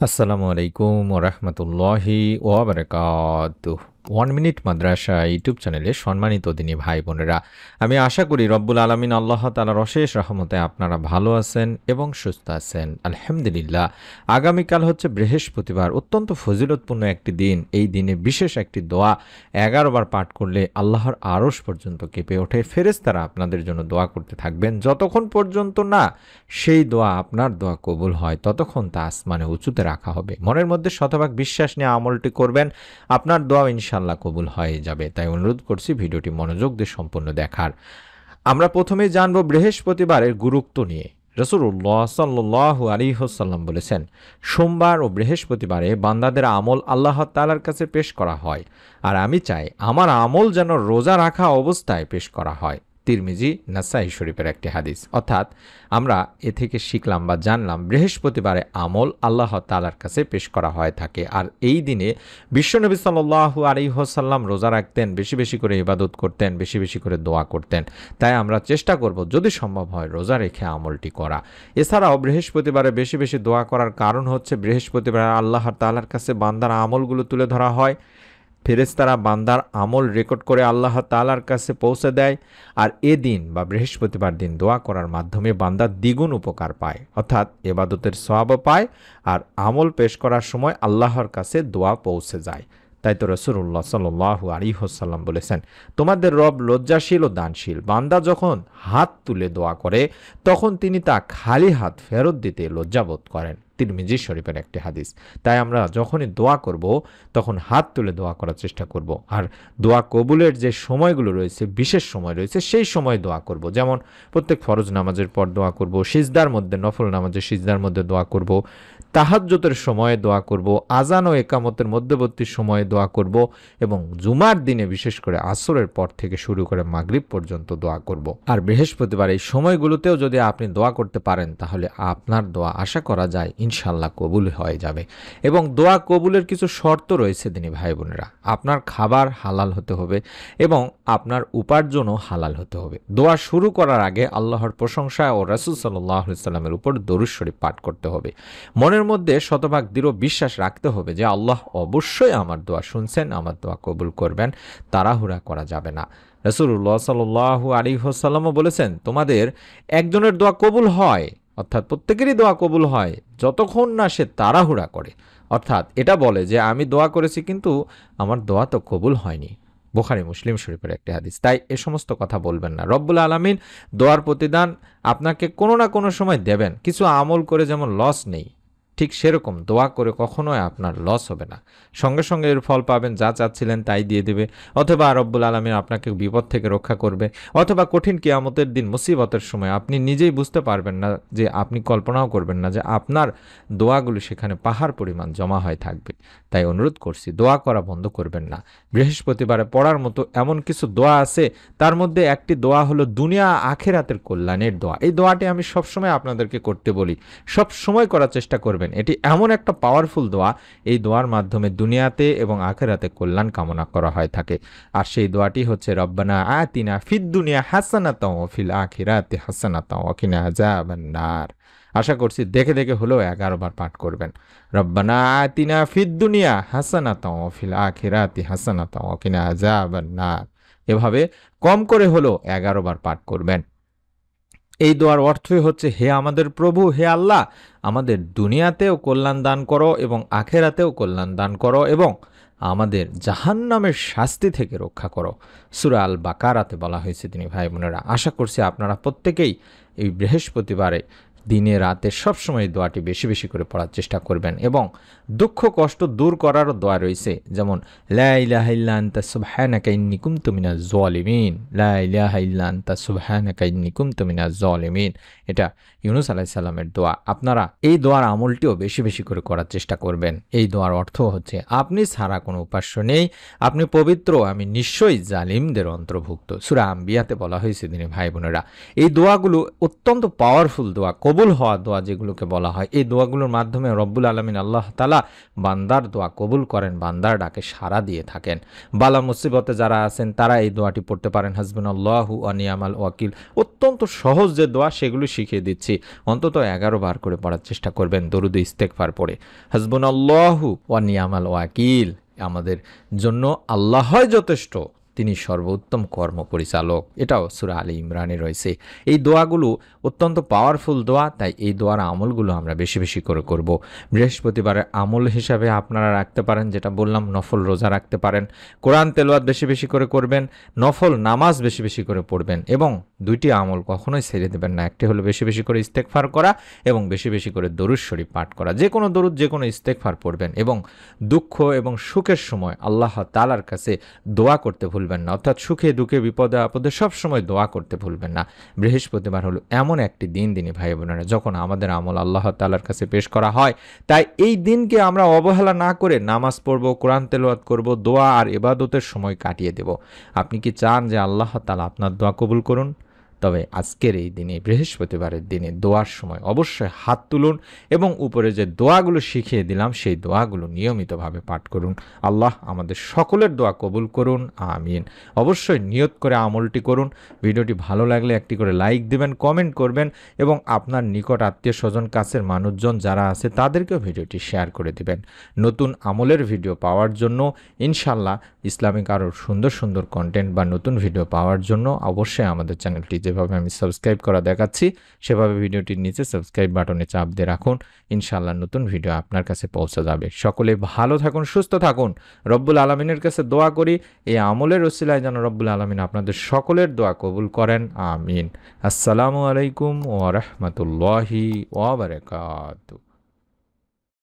আসসালামু আলাইকুম ওরহমতুল্লাহি ওয়াবারাকাতুহ। 1 মিনিট মাদ্রাসা ইউটিউব চ্যানেলে সম্মানিত দিনী ভাই বোনেরা, আমি আশা করি রব্বুল আলমিন আল্লাহ তাআলার অশেষ রহমতে আপনারা ভালো আছেন এবং সুস্থ আছেন। আলহামদুলিল্লাহ। আগামীকাল হচ্ছে বৃহস্পতিবার, অত্যন্ত ফজিলতপূর্ণ একটি দিন। এই দিনে বিশেষ একটি দোয়া 11 বার পাঠ করলে আল্লাহর আরশ পর্যন্ত কেঁপে ওঠে। ফেরেশতারা আপনাদের জন্য দোয়া করতে থাকবেন। যতক্ষণ পর্যন্ত না সেই দোয়া আপনার দোয়া কবুল হয়, ততক্ষণ তা আসমানে উঁচুতে রাখা হবে। মনের মধ্যে শতভাগ বিশ্বাস নিয়ে আমলটি করবেন, আপনার দোয়া ইনশাল্লাহ কবুল হয়ে যাবে। তাই অনুরোধ করছি ভিডিওটি মনোযোগ দিয়ে সম্পূর্ণ দেখার। আমরা প্রথমেই জানব বৃহস্পতিবারের গুরুত্ব নিয়ে। রাসূলুল্লাহ সাল্লাল্লাহু আলাইহি ওয়াসাল্লাম বলেছেন, সোমবার ও বৃহস্পতিবারে বান্দাদের আমল আল্লাহ তাআলার কাছে পেশ করা হয়, আর আমি চাই আমার আমল যেন রোজা রাখা অবস্থায় পেশ করা হয়। তিরমিজি, নাসাই শরীফের একটি হাদিস। অর্থাৎ আমরা এ থেকে শিখলাম বা জানলাম বৃহস্পতিবারে আমল আল্লাহ তাআলার কাছে পেশ করা হয়ে থাকে। আর এই দিনে বিশ্বনবী সাল্লাল্লাহু আলাইহি ওয়াসাল্লাম রোজা রাখতেন, বেশি বেশি করে ইবাদত করতেন, বেশি বেশি করে দোয়া করতেন। তাই আমরা চেষ্টা করব যদি সম্ভব হয় রোজা রেখে আমলটি করা। এছাড়াও বৃহস্পতিবারে বেশি বেশি দোয়া করার কারণ হচ্ছে বৃহস্পতিবারে আল্লাহ তাআলার কাছে বান্দার আমলগুলো তুলে ধরা হয়। ফেরেশতারা বান্দার আমল রেকর্ড করে আল্লাহ তাআলার কাছে পৌঁছে দেয়। আর এ দিন বা বৃহস্পতিবার দিন দোয়া করার মাধ্যমে বান্দা দ্বিগুণ উপকার পায়, অর্থাৎ এবাদতের সওয়াবও পায় আর আমল পেশ করার সময় আল্লাহর কাছে দোয়া পৌঁছে যায়। তাই তো রাসূলুল্লাহ সাল্লাল্লাহু আলাইহি ওয়াসাল্লাম বলেছেন, তোমাদের রব লজ্জাশীল ও দানশীল। বান্দা যখন হাত তুলে দোয়া করে তখন তিনি তা খালি হাত ফেরত দিতে লজ্জাবোধ করেন। তিরমিজি শরীফের একটি হাদিস। তাই আমরা যখনই দোয়া করব তখন হাত তুলে দোয়া করার চেষ্টা করব। আর দোয়া কবুলের যে সময়গুলো রয়েছে, বিশেষ সময় রয়েছে, সেই সময় দোয়া করব। যেমন প্রত্যেক ফরজ নামাজের পর দোয়া করব, সিজদার মধ্যে, নফল নামাজের সিজদার মধ্যে দোয়া করব, তাহাজ্জুদের সময়ে দোয়া করব, আজান ও একামতের মধ্যবর্তী সময়ে দোয়া করব এবং জুমার দিনে বিশেষ করে আসরের পর থেকে শুরু করে মাগরিব পর্যন্ত দোয়া করব। আর বৃহস্পতিবার এই সময়গুলোতেও যদি আপনি দোয়া করতে পারেন তাহলে আপনার দোয়া আশা করা যায় ইনশাল্লাহ কবুল হয়ে যাবে। এবং দোয়া কবুলের কিছু শর্ত রয়েছে দিনী ভাই বোনেরা। আপনার খাবার হালাল হতে হবে এবং আপনার উপার্জনও হালাল হতে হবে। দোয়া শুরু করার আগে আল্লাহর প্রশংসা ও রাসূল সাল্লাল্লাহু আলাইহি ওয়াসাল্লামের উপর দরুদ শরীফ পাঠ করতে হবে। মনের মধ্যে শতভাগ দৃঢ় বিশ্বাস রাখতে হবে যে আল্লাহ অবশ্যই আমার দোয়া শুনছেন, আমার দোয়া কবুল করবেন। তাড়াহুড়া করা যাবে না। রাসূলুল্লাহ সাল্লাল্লাহু আলাইহি ওয়াসাল্লামও বলেছেন, তোমাদের একজনের দোয়া কবুল হয়, অর্থাৎ প্রত্যেকেরই দোয়া কবুল হয় যতক্ষণ না সে তাড়াহুড়া করে। অর্থাৎ এটা বলে যে আমি দোয়া করেছি কিন্তু আমার দোয়া তো কবুল হয়নি। বুখারী মুসলিম শরীফের একটি হাদিস। তাই এ সমস্ত কথা বলবেন না। রব্বুল আলামিন দোয়ার প্রতিদান আপনাকে কোনো না কোনো সময় দেবেন। কিছু আমল করে যেমন লস নেই, ঠিক সেরকম দোয়া করে কখনোই আপনার লস হবে না। সঙ্গে সঙ্গে এর ফল পাবেন, যা চাচ্ছিলেন তাই দিয়ে দেবে। অথবা রব্বুল আলামিন আপনাকে বিপদ থেকে রক্ষা করবে। অথবা কঠিন কিয়ামতের দিন মুসিবতের সময় আপনি নিজেই বুঝতে পারবেন না, যে আপনি কল্পনাও করবেন না যে আপনার দোয়াগুলো সেখানে পাহাড় পরিমাণ জমা হয়ে থাকবে। তাই অনুরোধ করছি, দোয়া করা বন্ধ করবেন না। বৃহস্পতিবারে পড়ার মতো এমন কিছু দোয়া আছে, তার মধ্যে একটি দোয়া হলো দুনিয়া আখিরাতের কল্যাণের দোয়া। এই দোয়াটি আমি সবসময় আপনাদেরকে করতে বলি, সব সময় করার চেষ্টা করবেন। এটি এমন একটা পাওয়ারফুল দোয়া, এই দোয়ার মাধ্যমে দুনিয়াতে এবং আখিরাতে কল্যাণ কামনা করা হয় থাকে। আর সেই দোয়াটি হচ্ছে, রব্বানা আতিনা ফিদ দুনিয়া হাসানাতাও ওয়া ফিল আখিরাতি হাসানাতাও ওয়া কিনা আযাবান নার। আশা করছি দেখে দেখে হলেও 11 বার পাঠ করবেন। রব্বানা আতিনা ফিদ দুনিয়া হাসানাতাও ওয়া ফিল আখিরাতি হাসানাতাও ওয়া কিনা আযাবান নার। এভাবে কম করে হলেও 11 বার পাঠ করবেন। এই দোয়ার অর্থই হচ্ছে, হে আমাদের প্রভু, হে আল্লাহ, আমাদের দুনিয়াতেও কল্যাণ দান করো এবং আখেরাতেও কল্যাণ দান করো এবং আমাদের জাহান্নামের শাস্তি থেকে রক্ষা করো। সূরা আল বাকারাতে বলা হয়েছে। তিনি ভাই বোনেরা, আশা করছি আপনারা প্রত্যেকেই এই বৃহস্পতিবারে দিনে রাতে সবসময় এই দোয়াটি বেশি বেশি করে পড়ার চেষ্টা করবেন। এবং দুঃখ কষ্ট দূর করারও দোয়া রয়েছে, যেমন লা ইলাহা ইল্লা আনতা সুবহানাকা ইন্নী কুনতু মিনাজ জালিমিন, লা ইলাহা ইল্লা আনতা সুবহানাকা ইন্নী কুনতু মিনাজ জালিমিন। এটা ইউনূস আলাইহিস সালামের দোয়া। আপনারা এই দোয়ার আমলটিও বেশি বেশি করে করার চেষ্টা করবেন। এই দোয়ার অর্থ হচ্ছে, আপনি ছাড়া কোনো উপাস্য নেই, আপনি পবিত্র, আমি নিশ্চয়ই জালিমদের অন্তর্ভুক্ত। সূরা আম্বিয়াতে বলা হয়েছে। দিনী ভাই বোনেরা, এই দোয়াগুলো অত্যন্ত পাওয়ারফুল দোয়া, কবুল কবুল হওয়া দোয়া যেগুলোকে বলা হয়, এই দোয়াগুলোর মাধ্যমে রব্বুল আলামিন আল্লাহ তাআলা বান্দার দোয়া কবুল করেন, বান্দার ডাকে সাড়া দিয়ে থাকেন। বালা মুসিবতে যারা আছেন তারা এই দোয়াটি পড়তে পারেন, হাসবুনাল্লাহু ওয়া নি'মাল ওয়াকিল। অত্যন্ত সহজ যে দোয়া সেগুলো শিখিয়ে দিচ্ছি, অন্তত 11 বার করে পড়ার চেষ্টা করবেন দরুদ ইস্তেগফার পড়ে। হাসবুনাল্লাহু ওয়া নি'মাল ওয়াকিল, আমাদের জন্য আল্লাহই যথেষ্ট, তিনি সর্বোত্তম কর্ম পরিচালক। এটাও সূরা আলী ইমরানে রয়েছে। এই দোয়াগুলো অত্যন্ত পাওয়ারফুল দোয়া, তাই এই দোয়ার আমলগুলো আমরা বেশি বেশি করে করব। বৃহস্পতিবারের আমল হিসাবে আপনারা রাখতে পারেন, যেটা বললাম, নফল রোজা রাখতে পারেন, কোরআন তেলাওয়াত বেশি বেশি করে করবেন, নফল নামাজ বেশি বেশি করে পড়বেন, এবং দুইটি আমল কখনোই ছেড়ে দেবেন না। একটি হলো বেশি বেশি করে ইস্তেগফার করা এবং বেশি বেশি করে দরুদ শরীফ পাঠ করা। যে কোনো দরুদ, যে কোনো ইস্তেগফার পড়বেন, এবং দুঃখ এবং সুখের সময় আল্লাহ তাআলার কাছে দোয়া করতে ভুলবেন না, অর্থাৎ সুখে দুঃখে বিপদে আপদে সব সময় দোয়া করতে ভুলবেন না। বৃহস্পতিবার হলো এমন একটি দিনই ভাই বোনেরা, যখন আমাদের আমল আল্লাহ তাআলার কাছে পেশ করা হয়। তাই এই দিনকে আমরা অবহেলা না করে নামাজ পড়ব, কোরআন তেলাওয়াত করব, দোয়া আর ইবাদতের সময় কাটিয়ে দেব। আপনি কি চান যে আল্লাহ তাআলা আপনার দোয়া কবুল করুন? তবে আজকের এই দিনে, বৃহস্পতিবারের দিনে দোয়ার সময় অবশ্যই হাত তুলুন এবং উপরে যে দোয়াগুলো শিখিয়ে দিলাম সেই দোয়াগুলো নিয়মিতভাবে পাঠ করুন। আল্লাহ আমাদের সকলের দোয়া কবুল করুন, আমিন। অবশ্যই নিয়ত করে আমলটি করুন। ভিডিওটি ভালো লাগলে একটি করে লাইক দিবেন, কমেন্ট করবেন, এবং আপনার নিকট আত্মীয় স্বজন, কাছের মানুষজন যারা আছে তাদেরকেও ভিডিওটি শেয়ার করে দিবেন। নতুন আমলের ভিডিও পাওয়ার জন্য, ইনশাল্লাহ ইসলামিক আরও সুন্দর সুন্দর কন্টেন্ট বা নতুন ভিডিও পাওয়ার জন্য অবশ্যই আমাদের চ্যানেলটি যেভাবে আমি সাবস্ক্রাইব করা দেখাচ্ছি সেভাবে ভিডিওটির নিচে সাবস্ক্রাইব বাটনে চাপ দিয়ে রাখুন। ইনশাআল্লাহ নতুন ভিডিও আপনার কাছে পৌঁছে যাবে। সকলে ভালো থাকুন, সুস্থ থাকুন। রব্বুল আলামিনের কাছে দোয়া করি এই আমলের ওসিলায় যেন রব্বুল আলামিন আপনাদের সকলের দোয়া কবুল করেন, আমিন। আসসালামু আলাইকুম ওয়া রাহমাতুল্লাহি ওয়া বারাকাতুহু।